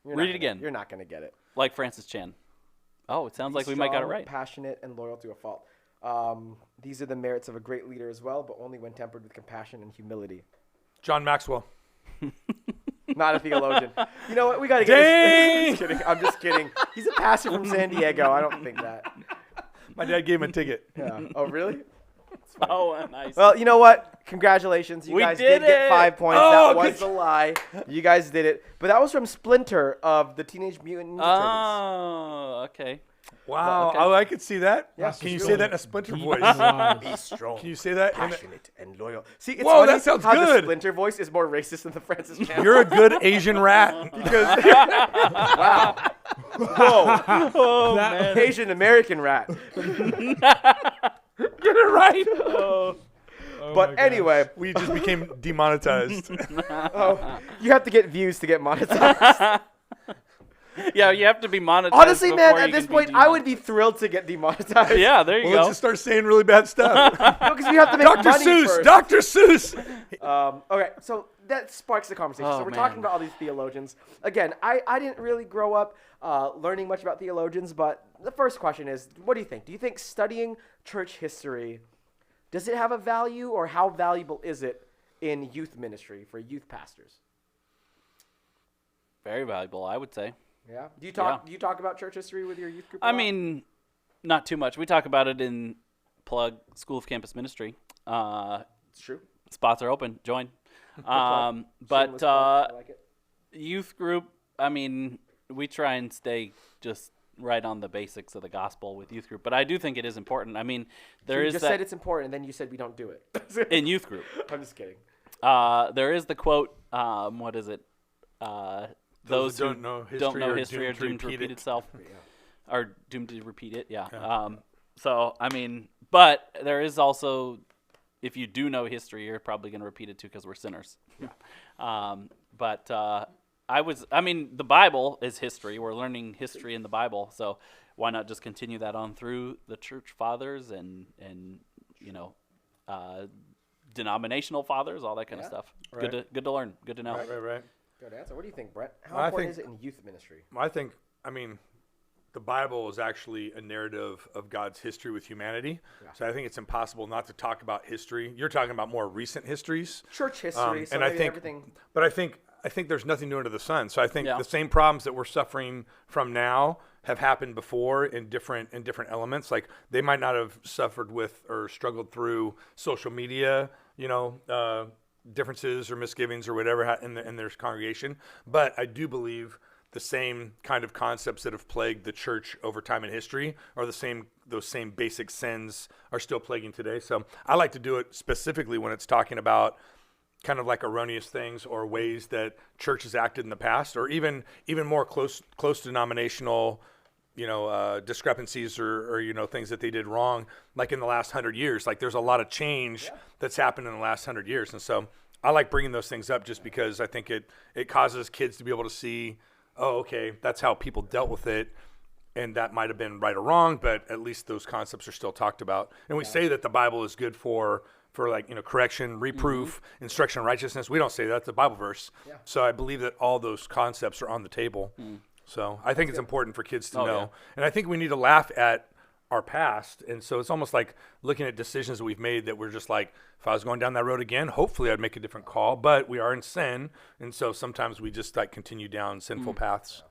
Speaker 3: You're
Speaker 1: Read
Speaker 3: not
Speaker 1: it again.
Speaker 3: You're not going to get it.
Speaker 1: Like Francis Chan. Oh, it sounds
Speaker 3: Be
Speaker 1: like we might got it
Speaker 3: strong,
Speaker 1: right.
Speaker 3: Passionate and loyal to a fault. These are the merits of a great leader as well, but only when tempered with compassion and humility.
Speaker 2: John Maxwell.
Speaker 3: Not a theologian. You know what? We got to get
Speaker 2: Dang!
Speaker 3: this. I'm just kidding. I'm just kidding. He's a pastor from San Diego. I don't think that.
Speaker 2: My dad gave him a ticket.
Speaker 3: Yeah. Oh, really?
Speaker 1: Oh, nice.
Speaker 3: Well, you know what? Congratulations. You
Speaker 1: We
Speaker 3: guys
Speaker 1: did
Speaker 3: did get
Speaker 1: it!
Speaker 3: 5 points.
Speaker 2: Oh,
Speaker 3: That was
Speaker 2: good
Speaker 3: a lie. You guys did it. But that was from Splinter of the Teenage Mutant Ninja Turtles.
Speaker 1: Oh, okay.
Speaker 2: Wow.
Speaker 1: Okay.
Speaker 2: Oh, I could see that.
Speaker 3: Yeah,
Speaker 2: Can you
Speaker 3: she's
Speaker 2: say
Speaker 3: really-
Speaker 2: that in a Splinter voice?
Speaker 3: Be strong.
Speaker 2: Can you say that? in a-
Speaker 3: Passionate and loyal. See, it's
Speaker 2: Whoa,
Speaker 3: funny
Speaker 2: that sounds
Speaker 3: how the
Speaker 2: good.
Speaker 3: Splinter voice is more racist than the Francis Chan.
Speaker 2: You're a good Asian rat.
Speaker 3: because wow, whoa,
Speaker 1: Oh,
Speaker 4: That-
Speaker 3: Asian American rat.
Speaker 2: Get it right.
Speaker 4: Oh my
Speaker 3: But
Speaker 4: gosh.
Speaker 3: anyway,
Speaker 2: We just became demonetized.
Speaker 3: oh, you have to get views to get monetized.
Speaker 1: Yeah, you have to be monetized.
Speaker 3: Honestly, man,
Speaker 1: before
Speaker 3: at
Speaker 1: you
Speaker 3: this
Speaker 1: can be
Speaker 3: point, I would be thrilled to get demonetized.
Speaker 1: Yeah, there you
Speaker 2: Well, let's
Speaker 1: go.
Speaker 2: just start saying really bad stuff.
Speaker 3: because we have to make
Speaker 2: Dr.
Speaker 3: money
Speaker 2: Seuss.
Speaker 3: first.
Speaker 2: Dr. Seuss.
Speaker 3: Okay, so that sparks the conversation.
Speaker 1: Oh,
Speaker 3: so we're
Speaker 1: man.
Speaker 3: talking about all these theologians. Again, I didn't really grow up learning much about theologians, but the first question is, what do you think? Do you think studying church history, does it have a value, or how valuable is it in youth ministry for youth pastors?
Speaker 1: Very valuable, I would say.
Speaker 3: Yeah. Do you talk about church history with your youth group?
Speaker 1: I mean, not too much. We talk about it in plug School of Campus Ministry.
Speaker 3: It's true.
Speaker 1: Spots are open. Join.
Speaker 3: Shameless
Speaker 1: But
Speaker 3: plug. I like it.
Speaker 1: youth group, I mean, we try and stay just right on the basics of the gospel with youth group. But I do think it is important. I mean,
Speaker 3: You just said it's important, and then you said we don't do it.
Speaker 1: in youth group.
Speaker 3: I'm just kidding.
Speaker 1: There is the quote. What is it? Those who
Speaker 2: don't know
Speaker 1: history are doomed to repeat itself. Are doomed to repeat it. Yeah. So I mean, but there is also, if you do know history, you're probably going to repeat it too because we're sinners. Yeah. But I mean, the Bible is history. We're learning history in the Bible, so why not just continue that on through the church fathers and denominational fathers, all that kind of stuff.
Speaker 2: Right.
Speaker 1: Good to learn. Good to know.
Speaker 2: Right.
Speaker 3: Good answer. What do you think, Brent? How important is it in youth ministry?
Speaker 2: I mean, the Bible is actually a narrative of God's history with humanity. Yeah. So I think it's impossible not to talk about history. You're talking about more recent histories.
Speaker 3: Church history. So
Speaker 2: and I think
Speaker 3: everything.
Speaker 2: But I think there's nothing new under the sun. So I think the same problems that we're suffering from now have happened before in different elements. Like they might not have suffered with or struggled through social media, differences or misgivings or whatever in their congregation. But I do believe the same kind of concepts that have plagued the church over time in history are those same basic sins are still plaguing today. So I like to do it specifically when it's talking about kind of like erroneous things or ways that churches acted in the past, or even more close denominational, discrepancies or things that they did wrong, like in the last 100 years. Like there's a lot of change that's happened in the last 100 years. And so I like bringing those things up just because I think it causes kids to be able to see, oh, okay, that's how people dealt with it. And that might have been right or wrong, but at least those concepts are still talked about. And we say that the Bible is good for correction, reproof, instruction in righteousness. We don't say that. It's a Bible verse. Yeah. So I believe that all those concepts are on the table. So I think it's important for kids to know. Yeah. And I think we need to laugh at our past. And so it's almost like looking at decisions that we've made that we're just like, if I was going down that road again, hopefully I'd make a different call. But we are in sin. And so sometimes we just like continue down sinful paths.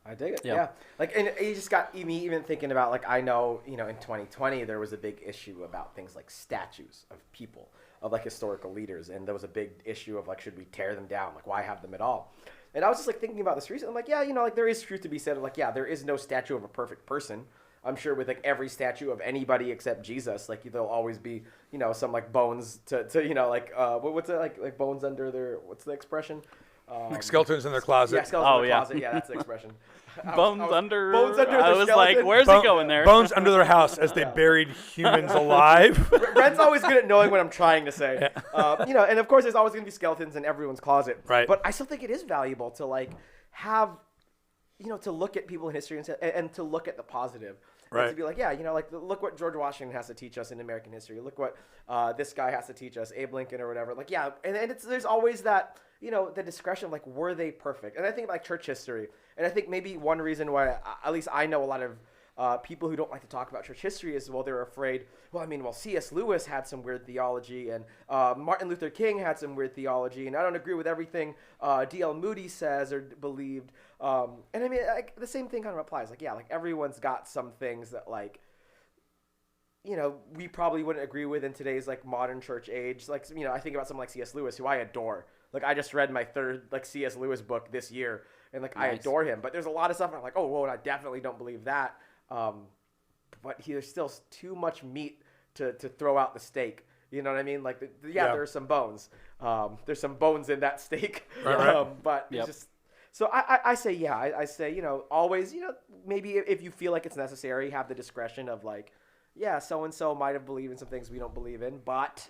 Speaker 3: I dig it. Yeah. Like, and it just got me even thinking about, like, I know, in 2020, there was a big issue about things like statues of people, of like historical leaders. And there was a big issue of like, should we tear them down? Like, why have them at all? And I was just like thinking about this recently. I'm like, yeah, like there is truth to be said of like, yeah, there is no statue of a perfect person. I'm sure with like every statue of anybody except Jesus, like there'll always be, some like bones to like, what's it like bones under their, what's the expression?
Speaker 2: Like skeletons in their closet.
Speaker 3: Yeah, skeletons in their closet. Yeah, that's the expression.
Speaker 1: Bones under.
Speaker 3: I
Speaker 1: was
Speaker 3: skeleton.
Speaker 1: like, where's he going there?
Speaker 2: Bones under their house as they buried humans alive.
Speaker 3: Brent's always good at knowing what I'm trying to say. Yeah. And of course there's always going to be skeletons in everyone's closet.
Speaker 2: Right.
Speaker 3: But I still think it is valuable to like have, to look at people in history and to look at the positive. Right. To be like, like look what George Washington has to teach us in American history. Look what this guy has to teach us, Abe Lincoln or whatever. Like, yeah, and there's always that, the discretion of like, were they perfect? And I think like church history, and I think maybe one reason why, at least I know a lot of people who don't like to talk about church history is, well, they're afraid, C.S. Lewis had some weird theology, and Martin Luther King had some weird theology, and I don't agree with everything D.L. Moody says or believed. And I mean, like, the same thing kind of applies. Like, yeah, like everyone's got some things that like, we probably wouldn't agree with in today's like modern church age. Like, I think about someone like C.S. Lewis, who I adore. Like, I just read my third like C.S. Lewis book this year, and like I adore him. But there's a lot of stuff I'm like, oh, whoa, I definitely don't believe that. But there's still too much meat to throw out the steak. You know what I mean? Like, there are some bones. There's some bones in that steak.
Speaker 2: Right.
Speaker 3: But it's just. So I say, I say, always, maybe if you feel like it's necessary, have the discretion of like, yeah, so-and-so might have believed in some things we don't believe in, but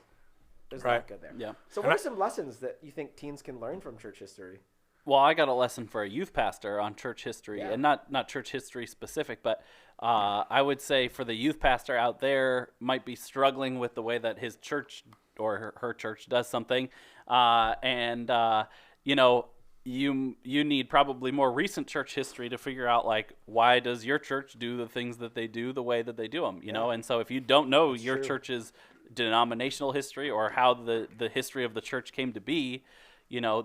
Speaker 3: there's not good there.
Speaker 1: Yeah.
Speaker 3: So what are some lessons that you think teens can learn from church history?
Speaker 1: Well, I got a lesson for a youth pastor on church history, and not church history specific, but I would say for the youth pastor out there might be struggling with the way that his church or her church does something, you need probably more recent church history to figure out like why does your church do the things that they do the way that they do them, know? And so if you don't know your church's denominational history or how the history of the church came to be,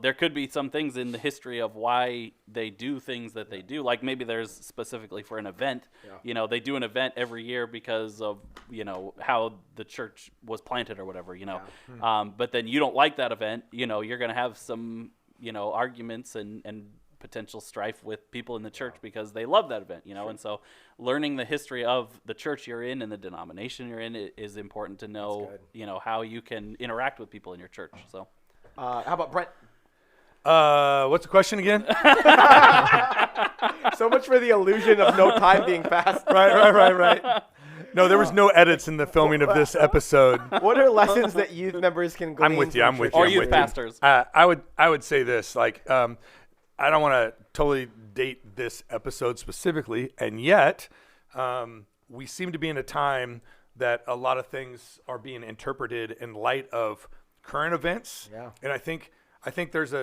Speaker 1: there could be some things in the history of why they do things that they do. Like maybe there's specifically for an event, they do an event every year because of, how the church was planted or whatever, But then you don't like that event, you're going to have some, arguments and potential strife with people in the church because they love that event, And so learning the history of the church you're in and the denomination you're in is important to know, how you can interact with people in your church. So,
Speaker 3: how about Brent?
Speaker 2: What's the question again?
Speaker 3: So much for the illusion of no time being passed.
Speaker 2: Right. No, there was no edits in the filming of this episode.
Speaker 3: What are lessons that youth members can glean?
Speaker 2: I'm with you.
Speaker 1: Or youth pastors.
Speaker 2: I would say this, I don't want to totally date this episode specifically, and yet we seem to be in a time that a lot of things are being interpreted in light of current events.
Speaker 3: Yeah.
Speaker 2: And I think there's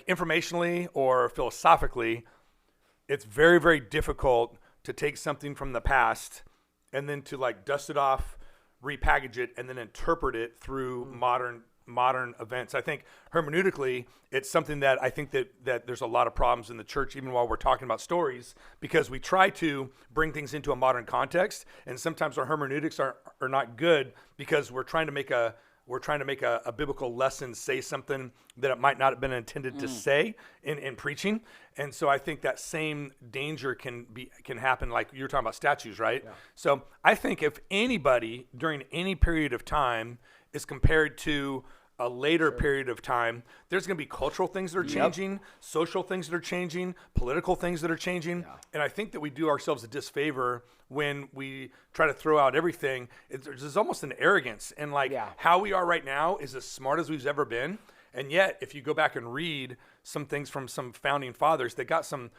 Speaker 2: informationally or philosophically, it's very, very difficult to take something from the past and then to dust it off, repackage it, and then interpret it through modern events. I think hermeneutically, it's something that I think that there's a lot of problems in the church, even while we're talking about stories, because we try to bring things into a modern context, and sometimes our hermeneutics are not good because we're trying to make a biblical lesson say something that it might not have been intended to say in preaching. And so I think that same danger can happen, like you were talking about statues, right? Yeah. So I think if anybody during any period of time is compared to a later period of time, there's going to be cultural things that are changing, social things that are changing, political things that are changing. Yeah. And I think that we do ourselves a disfavor when we try to throw out everything. There's almost an arrogance. And how we are right now is as smart as we've ever been. And yet, if you go back and read some things from some founding fathers, they got some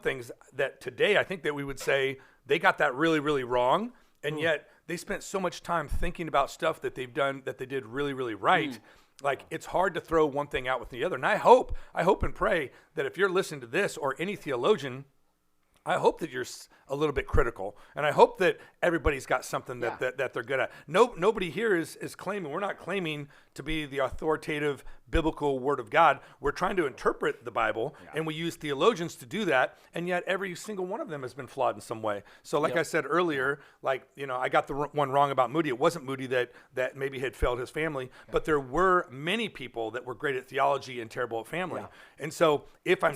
Speaker 2: things that today I think that we would say they got that really, really wrong. And yet they spent so much time thinking about stuff that they've done that they did really, really right. It's hard to throw one thing out with the other. And I hope and pray that if you're listening to this or any theologian, I hope that you're a little bit critical, and I hope that everybody's got something that they're good at. Nobody here is claiming. We're not claiming to be the authoritative biblical word of God. We're trying to interpret the Bible, and we use theologians to do that, and yet every single one of them has been flawed in some way. So I said earlier, I got the one wrong about Moody. It wasn't Moody that maybe had failed his family, but there were many people that were great at theology and terrible at family. Yeah. And so if I'm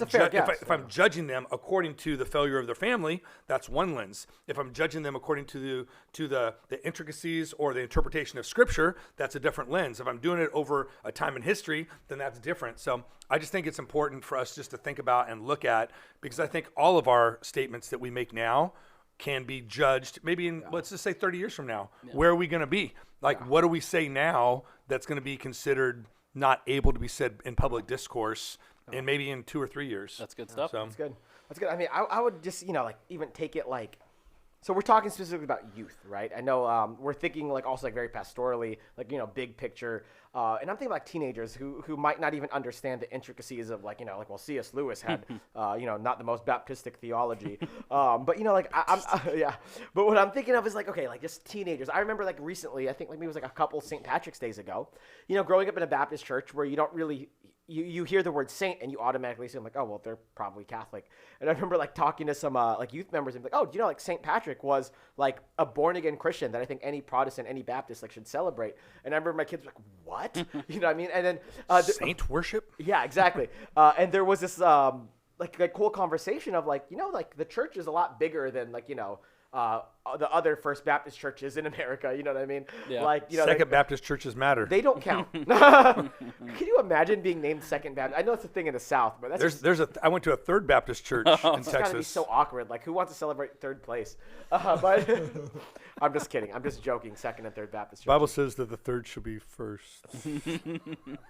Speaker 2: judging them according to the failure of their family, that's one lens. If I'm judging them according to the intricacies or the interpretation of Scripture, that's a different lens. If I'm doing it over a time in history, then that's different. So I just think it's important for us just to think about and look at, because I think all of our statements that we make now can be judged maybe in, let's just say 30 years from now. Yeah. Where are we going to be? What do we say now that's going to be considered not able to be said in public discourse and maybe in 2 or 3 years?
Speaker 1: That's good stuff.
Speaker 3: That's good. I mean, I would just, even take it so we're talking specifically about youth, right? I know we're thinking also very pastorally, big picture. And I'm thinking about teenagers who might not even understand the intricacies of C.S. Lewis had, not the most Baptistic theology. But yeah. But what I'm thinking of is just teenagers. I remember recently, I think maybe it was a couple St. Patrick's days ago, growing up in a Baptist church where you don't really, you hear the word saint and you automatically assume oh, well, they're probably Catholic. And I remember talking to some youth members and oh, do you know St. Patrick was a born again Christian that I think any Protestant, any Baptist should celebrate. And I remember my kids were what? You know what I mean? And then
Speaker 2: saint worship?
Speaker 3: Yeah, exactly. And there was this cool conversation of the church is a lot bigger than the other First Baptist churches in America. You know what I mean?
Speaker 1: Yeah.
Speaker 2: Second Baptist churches matter.
Speaker 3: They don't count. Can you imagine being named Second Baptist? I know it's a thing in the South, but that's
Speaker 2: I went to a Third Baptist church in Texas.
Speaker 3: It's gotta be so awkward. Who wants to celebrate third place? But I'm just kidding. I'm just joking. Second and Third Baptist church.
Speaker 2: Bible says that the third should be first.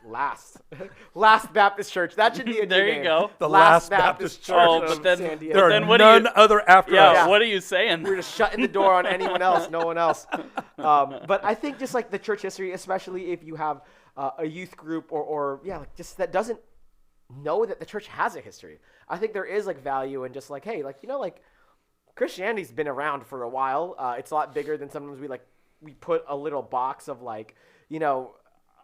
Speaker 3: Last Baptist church. That should be a new
Speaker 1: there you
Speaker 3: name.
Speaker 1: go.
Speaker 2: The last Baptist church.
Speaker 1: Oh, but then
Speaker 3: San Diego.
Speaker 2: There are none other after us.
Speaker 1: Yeah, what are you saying?
Speaker 3: We're just shutting the door on anyone else, no one else. But I think just the church history, especially if you have a youth group or just that doesn't know that the church has a history. I think there is value in just hey, Christianity's been around for a while. It's a lot bigger than sometimes we put a little box of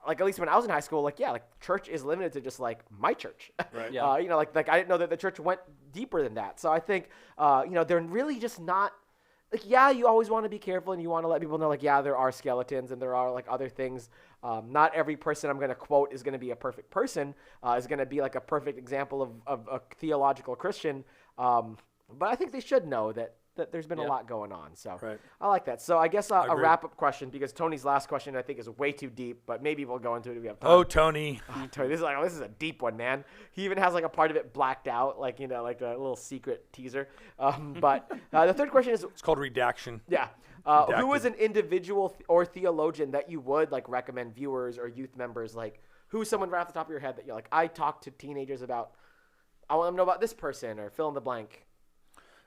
Speaker 3: like at least when I was in high school, like church is limited to just like my church.
Speaker 2: Right.
Speaker 1: Yeah.
Speaker 3: Like I didn't know that the church went deeper than that. So I think they're really just not like you always want to be careful and you want to let people know like there are skeletons and there are like other things. Not every person I'm going to quote is going to be a perfect person. Is going to be like a perfect example of a theological Christian. But I think they should know that there's been a lot going on. So
Speaker 2: Right.
Speaker 3: I like that. So I guess a
Speaker 2: Agreed.
Speaker 3: wrap-up question, because Tony's last question I think is way too deep, but maybe we'll go into it if we have time.
Speaker 2: Oh, Tony.
Speaker 3: Tony, this is a deep one, man. He even has like a part of it blacked out, like like a little secret teaser. But the third question is,
Speaker 2: It's called redaction.
Speaker 3: who is an individual or theologian that you would like recommend viewers or youth members, like who's someone right off the top of your head that you're like, I talk to teenagers about, I want them to know about this person or fill in the blank.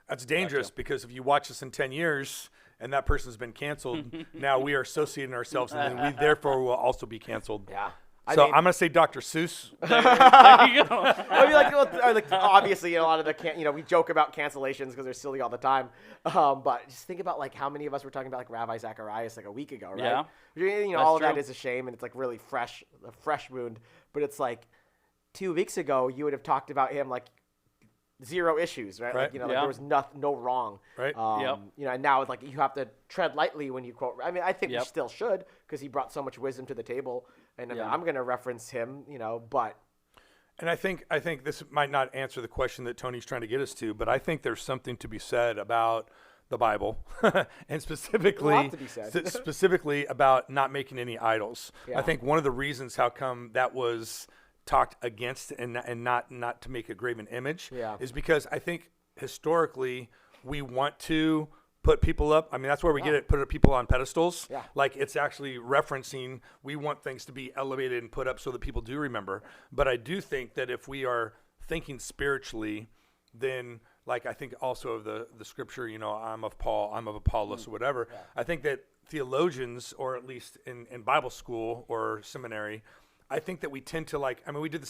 Speaker 2: That's dangerous because if you watch this in 10 years and that person's been canceled, now we are associating ourselves and then we therefore will also be canceled.
Speaker 3: Yeah.
Speaker 2: So I'm going to say Dr. Seuss.
Speaker 1: There you go.
Speaker 3: I mean, like obviously, a lot of the we joke about cancellations because they're silly all the time. But just think about like how many of us were talking about like Rabbi Zacharias like a week ago, right?
Speaker 1: Yeah.
Speaker 3: All of
Speaker 1: That's
Speaker 3: that
Speaker 1: true.
Speaker 3: is a shame, and it's like really a fresh wound. But it's like 2 weeks ago, you would have talked about him like 0 issues, right?
Speaker 2: Right.
Speaker 3: Like, like there was no wrong.
Speaker 2: Right.
Speaker 3: And now it's like you have to tread lightly when you quote. I mean, I think we
Speaker 1: Yep.
Speaker 3: still should because he brought so much wisdom to the table, and
Speaker 1: Yeah.
Speaker 3: I'm going to reference him, but.
Speaker 2: And I think this might not answer the question that Tony's trying to get us to, but I think there's something to be said about the Bible and specifically
Speaker 3: to be said.
Speaker 2: specifically about not making any idols.
Speaker 3: Yeah.
Speaker 2: I think one of the reasons how come that was talked against and not to make a graven image is because I think historically we want to put people up. I mean, that's where we get it, put people on pedestals.
Speaker 3: Yeah.
Speaker 2: Like it's actually referencing, we want things to be elevated and put up so that people do remember. But I do think that if we are thinking spiritually, then like I think also of the scripture, I'm of Paul, I'm of Apollos or whatever. Yeah. I think that theologians, or at least in Bible school or seminary, I think that we tend to we did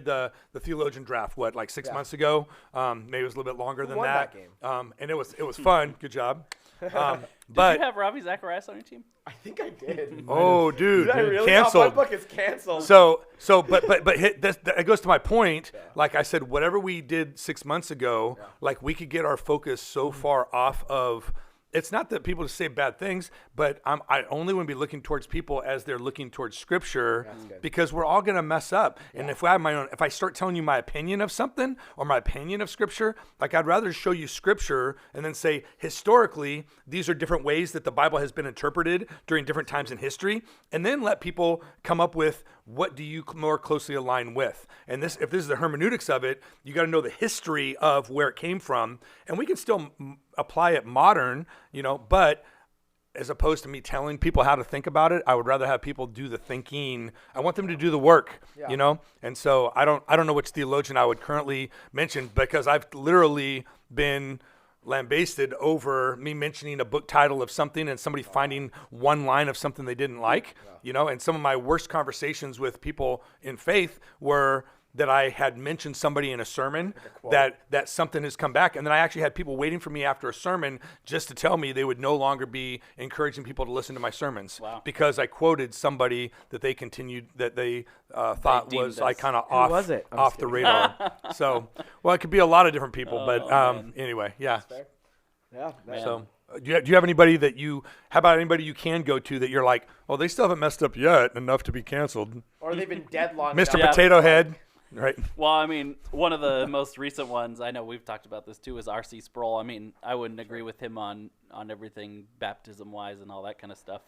Speaker 2: the theologian draft, 6 months ago? Maybe it was a little bit longer than
Speaker 3: won
Speaker 2: that.
Speaker 3: that game?
Speaker 2: And it was fun. Good job.
Speaker 1: Did
Speaker 2: But
Speaker 1: you have Ravi Zacharias on your team?
Speaker 3: I think I did.
Speaker 2: oh, dude,
Speaker 3: Did I really?
Speaker 2: canceled.
Speaker 3: My book is canceled.
Speaker 2: But it goes to my point. Yeah. Like I said, whatever we did 6 months ago, like we could get our focus so far off of. It's not that people just say bad things, but I only want to be looking towards people as they're looking towards Scripture, because we're all going to mess up. Yeah. And if I start telling you my opinion of something or my opinion of Scripture, like I'd rather show you Scripture and then say historically these are different ways that the Bible has been interpreted during different times in history, and then let people come up with what do you more closely align with. And if this is the hermeneutics of it, you got to know the history of where it came from, and we can still apply it modern, but as opposed to me telling people how to think about it, I would rather have people do the thinking. I want them to do the work, And so I don't know which theologian I would currently mention, because I've literally been lambasted over me mentioning a book title of something and somebody finding one line of something they didn't like, and some of my worst conversations with people in faith were that I had mentioned somebody in a sermon that something has come back. And then I actually had people waiting for me after a sermon just to tell me they would no longer be encouraging people to listen to my sermons because I quoted somebody that they thought was like kind of off the radar. So, well, it could be a lot of different people, but anyway, yeah.
Speaker 3: Yeah.
Speaker 2: So do you have anybody how about anybody you can go to that you're like, oh, they still haven't messed up yet enough to be canceled?
Speaker 3: Or they've been dead long
Speaker 2: Mr.
Speaker 3: enough.
Speaker 2: Potato Head. Right.
Speaker 1: Well, I mean, one of the most recent ones, I know we've talked about this too, is R.C. Sproul. I mean, I wouldn't agree with him on everything baptism-wise and all that kind of stuff.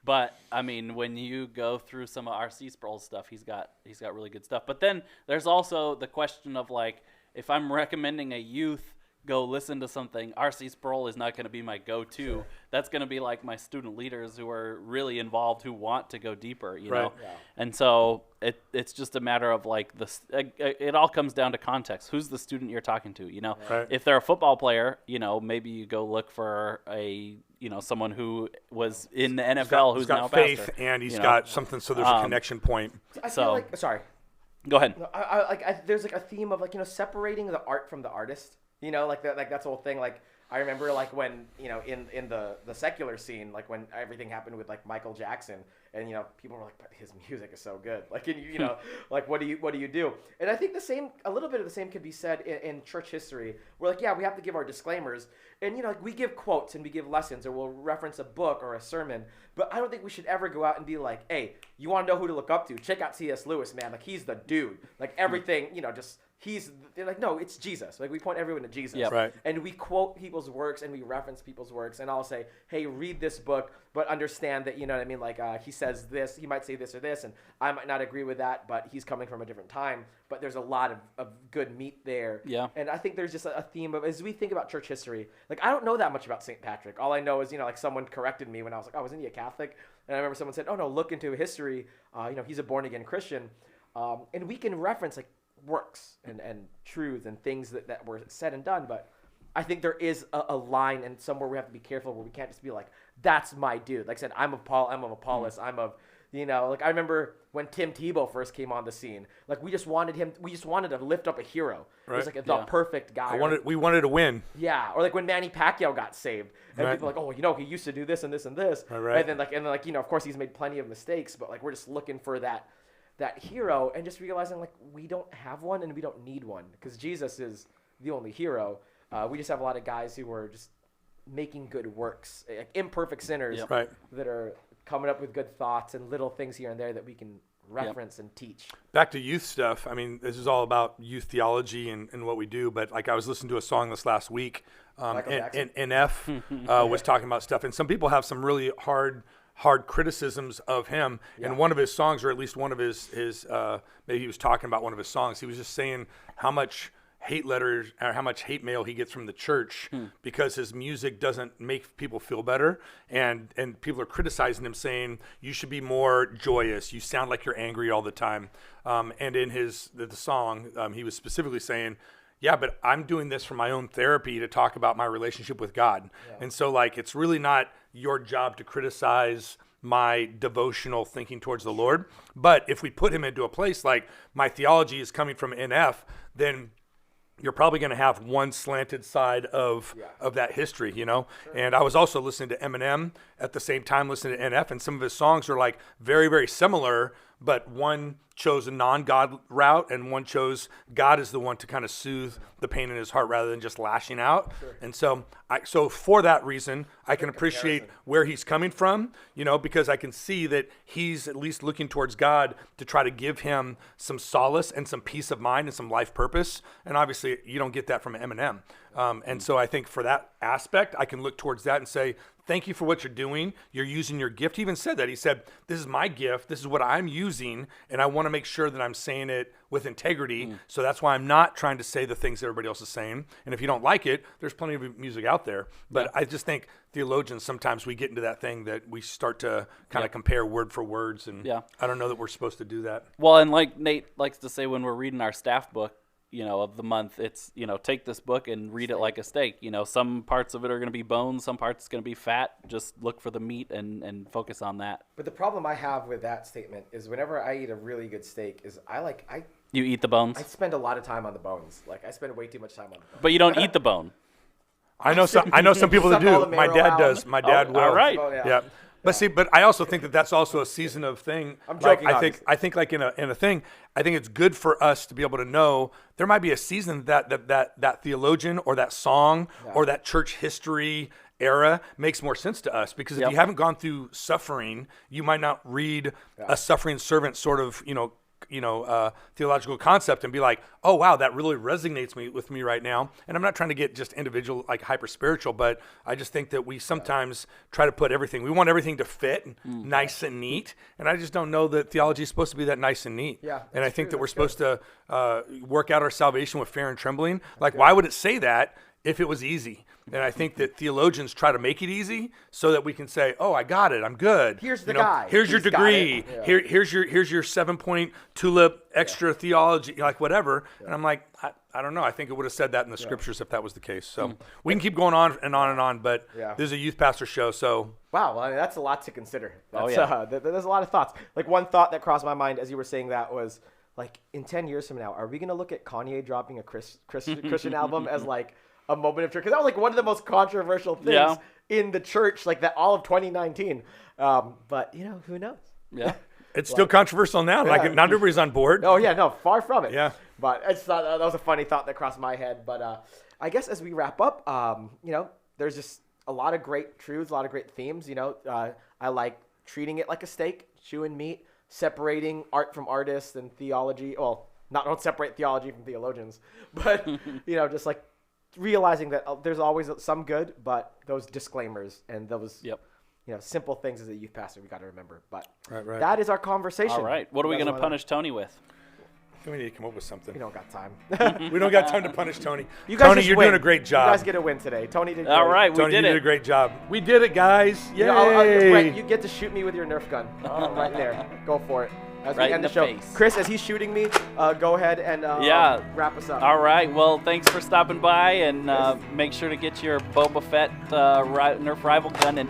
Speaker 1: But I mean, when you go through some of R.C. Sproul's stuff, he's got really good stuff. But then there's also the question of like, if I'm recommending a youth go listen to something, R.C. Sproul is not going to be my go-to. Sure. That's going to be like my student leaders who are really involved, who want to go deeper, know? Yeah. And so it's just a matter of like it all comes down to context. Who's the student you're talking to, Right. If they're a football player, maybe you go look for someone who was in the NFL who's now a
Speaker 2: faith
Speaker 1: pastor,
Speaker 2: and he's got something, so there's a connection point.
Speaker 3: I feel like, sorry.
Speaker 1: Go ahead.
Speaker 3: There's like a theme of like, separating the art from the artist. Like that's the whole thing. Like I remember like when, in the secular scene, like when everything happened with like Michael Jackson, and people were like, but his music is so good. Like, and like what do you do? And I think a little bit of the same could be said in church history. We're like, yeah, we have to give our disclaimers, and like we give quotes and we give lessons, or we'll reference a book or a sermon. But I don't think we should ever go out and be like, hey, you want to know who to look up to? Check out C.S. Lewis, man. Like, he's the dude. Like everything, they're like, no, it's Jesus. Like, we point everyone to Jesus.
Speaker 1: Yep.
Speaker 2: Right.
Speaker 3: And we quote people's works and we reference people's works. And I'll say, hey, read this book, but understand that, you know what I mean? Like, he says this, he might say this or this, and I might not agree with that, but he's coming from a different time. But there's a lot of good meat there.
Speaker 1: Yeah.
Speaker 3: And I think there's just a theme of, as we think about church history, like, I don't know that much about St. Patrick. All I know is, like someone corrected me when I was like, oh, wasn't he a Catholic? And I remember someone said, oh, no, look into history. He's a born-again Christian. And we can reference, like, works and truths and things that were said and done, but I think there is a line and somewhere we have to be careful where we can't just be like, that's my dude. Like I said, I'm of Paul, I'm of Apollos, I'm of, like I remember when Tim Tebow first came on the scene, like we just wanted to lift up a hero. Right. It was like the perfect guy.
Speaker 2: We wanted to win.
Speaker 3: Yeah, or like when Manny Pacquiao got saved, and people were like, oh, he used to do this and this and this,
Speaker 2: right.
Speaker 3: and then of course he's made plenty of mistakes, but like we're just looking for that hero, and just realizing like we don't have one and we don't need one because Jesus is the only hero. We just have a lot of guys who are just making good works, like imperfect sinners that are coming up with good thoughts and little things here and there that we can reference and teach.
Speaker 2: Back to youth stuff. I mean, this is all about youth theology and what we do, but like I was listening to a song this last week, and NF was talking about stuff, and some people have some really hard criticisms of him. And one of his songs, or at least one of his maybe he was talking about one of his songs, he was just saying how much hate letters or how much hate mail he gets from the church because his music doesn't make people feel better, and people are criticizing him, saying you should be more joyous, you sound like you're angry all the time. And in the song, he was specifically saying, yeah, but I'm doing this for my own therapy to talk about my relationship with God. And so like it's really not your job to criticize my devotional thinking towards the Lord. But if we put him into a place like my theology is coming from NF, then you're probably going to have one slanted side of that history, Sure. And I was also listening to Eminem at the same time, listening to NF, and some of his songs are like very, very similar, but one chose a non-God route and one chose God as the one to kind of soothe the pain in his heart rather than just lashing out. Sure. And so for that reason, I can appreciate where he's coming from, because I can see that he's at least looking towards God to try to give him some solace and some peace of mind and some life purpose. And obviously you don't get that from Eminem. And so I think for that aspect, I can look towards that and say, thank you for what you're doing. You're using your gift. He even said that. He said, this is my gift. This is what I'm using. And I want to make sure that I'm saying it with integrity. So that's why I'm not trying to say the things that everybody else is saying. And if you don't like it, there's plenty of music out there. But I just think theologians, sometimes we get into that thing that we start to kind of compare word for words. And I don't know that we're supposed to do that.
Speaker 1: Well, and like Nate likes to say when we're reading our staff book, of the month, it's, take this book and read it like a steak. Some parts of it are going to be bones, some parts it's going to be fat. Just look for the meat and focus on that.
Speaker 3: But the problem I have with that statement is whenever I eat a really good steak is
Speaker 1: You eat the bones?
Speaker 3: I spend a lot of time on the bones. Like I spend way too much time on the bones.
Speaker 1: But you don't eat the bone.
Speaker 2: I know some people that do. My dad does. My dad will.
Speaker 1: All right.
Speaker 3: Oh, yeah.
Speaker 2: Yeah. But see, but I also think that that's also a season of thing.
Speaker 3: I'm joking.
Speaker 2: I think like in a thing, I think it's good for us to be able to know there might be a season that theologian or that song or that church history era makes more sense to us, because if you haven't gone through suffering, you might not read a suffering servant sort of, theological concept and be like, oh wow, that really resonates with me right now. And I'm not trying to get just individual like hyper spiritual, but I just think that we sometimes try to put everything. We want everything to fit nice and neat, and I just don't know that theology is supposed to be that nice and neat.
Speaker 3: Yeah,
Speaker 2: and I think that we're supposed to work out our salvation with fear and trembling. Like, why would it say that if it was easy? And I think that theologians try to make it easy so that we can say, "Oh, I got it. I'm good.
Speaker 3: Here's the guy.
Speaker 2: Here's your
Speaker 3: He's
Speaker 2: degree.
Speaker 3: got it.
Speaker 2: Here's your 7-point tulip extra theology, like whatever." And I'm like, I don't know. I think it would have said that in the scriptures if that was the case. So we can keep going on and on and on, but this is a youth pastor show, so.
Speaker 3: Wow, well, I mean, that's a lot to consider. That's,
Speaker 1: yeah.
Speaker 3: There's a lot of thoughts. Like one thought that crossed my mind as you were saying that was, like, in 10 years from now, are we going to look at Kanye dropping a Christian album as like a moment of truth, because that was like one of the most controversial things
Speaker 1: Yeah.
Speaker 3: in the church, like that all of 2019. But who knows?
Speaker 1: Yeah.
Speaker 2: It's still controversial now. Like, not everybody's on board.
Speaker 3: Oh yeah, no, far from it.
Speaker 2: Yeah.
Speaker 3: But I just thought that was a funny thought that crossed my head. But I guess as we wrap up, there's just a lot of great truths, a lot of great themes. I like treating it like a steak, chewing meat, separating art from artists and theology. Well, don't separate theology from theologians, but just like realizing that there's always some good, but those disclaimers and those simple things as a youth pastor we got to remember. But
Speaker 2: Right.
Speaker 3: that is our conversation.
Speaker 1: All right. What are we
Speaker 3: You guys
Speaker 1: going to
Speaker 3: wanna-
Speaker 1: punish Tony with?
Speaker 2: We need to come up with something.
Speaker 3: We don't got time.
Speaker 2: We don't got time to punish Tony.
Speaker 3: You guys
Speaker 2: Tony,
Speaker 3: just
Speaker 2: you're
Speaker 3: win.
Speaker 2: doing a great job.
Speaker 3: You guys get a win today. Tony did great.
Speaker 1: All right. We
Speaker 2: Tony,
Speaker 1: did
Speaker 2: you did a
Speaker 1: it.
Speaker 2: great job. We did it, guys. Yay!
Speaker 3: Brent, you get to shoot me with your Nerf gun. Right there. Go for it. As
Speaker 1: Right
Speaker 3: we
Speaker 1: in
Speaker 3: end
Speaker 1: the
Speaker 3: show.
Speaker 1: face.
Speaker 3: Chris, as he's shooting me, go ahead and wrap us up.
Speaker 1: All right. Well, thanks for stopping by, and make sure to get your Boba Fett Nerf rival gun. And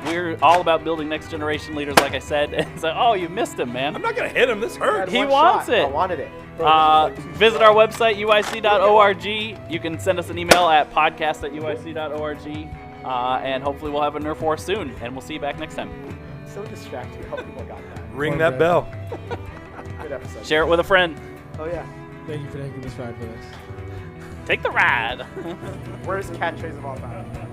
Speaker 1: we're all about building next generation leaders, like I said. And so, you missed him, man.
Speaker 2: I'm not going to hit him. This
Speaker 3: I
Speaker 2: hurt.
Speaker 3: had
Speaker 1: he
Speaker 3: one
Speaker 1: wants
Speaker 3: shot.
Speaker 1: it.
Speaker 3: I wanted it.
Speaker 1: Visit our website, uic.org. You can send us an email at podcast@uic.org. And hopefully we'll have a Nerf war soon. And we'll see you back next time.
Speaker 3: So distracting. I hope people got that.
Speaker 2: Ring that bell.
Speaker 3: Good episode.
Speaker 1: Share it with a friend.
Speaker 3: Oh, yeah.
Speaker 4: Thank you for taking this ride with us.
Speaker 1: Take the ride.
Speaker 3: Worst catchphrase of all time.